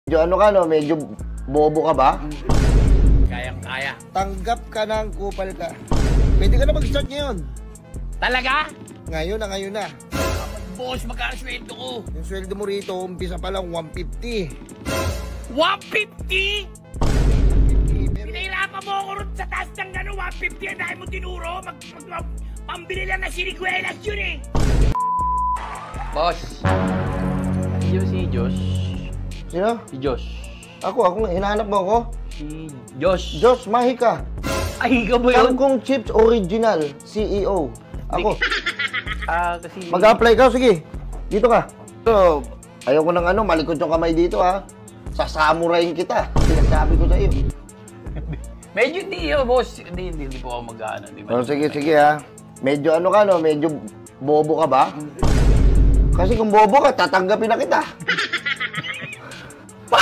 Medyo ano ka, no? Medyo bobo ka ba? Kayang-kaya. Tanggap ka ng kupal ka. Pwede ka na mag-start ngayon. Talaga? Ngayon na. Boss, magkano sweldo ko? Yung sweldo mo rito, umpisa pa lang 150. 150? Pinahirapan mo ako rin sa taas ng gano'n, 150 ang dahil mo tinuro. Pambili lang na siniguelas yun eh. Boss, yun si Josh. Sino? Si Josh. Ako, hinahanap mo ako? Si Josh. Josh Mahika. Ay, ikaw ba yun? Kangkong Chips Original, CEO. Ako. Kasi... Mag-apply ka, sige. Dito ka. So, ayoko ng ano, malikot yung kamay dito ha. Sasamurayin kita. Sinasabi ko sa iyo. Medyo hindi yun, boss. Hindi po ako mag-ano. Oh, sige ha. Medyo ano ka, no? Medyo bobo ka ba? Kasi kung bobo ka, tatanggapin na kita.